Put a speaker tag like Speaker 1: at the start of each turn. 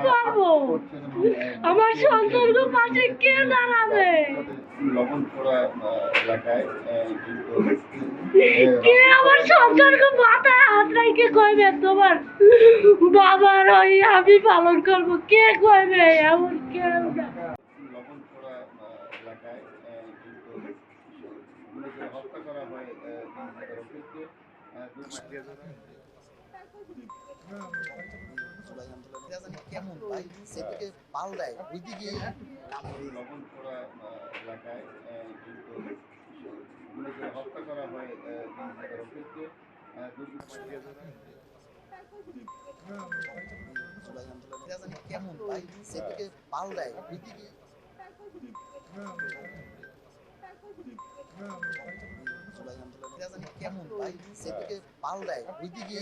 Speaker 1: করব? আমার সন্তানের পাশে কে দাঁড়াবে? কে আমার সন্তানকে মাথায় হাত রেখে কইবে তোমার বাবার ওই আমি পালন করব? কে কইবে? এমন কেউ না।
Speaker 2: হত্যা করা হয় কেমন ভাই সেদিকে পাল দেয় ওইদিকে লবণছড়া এলাকায় হত্যা করা হয় কেমন ভাই সেদিকে পাল দেয় ওইদিকে কেমন ভাই সেদিকে পাল দেয় ওইদিকে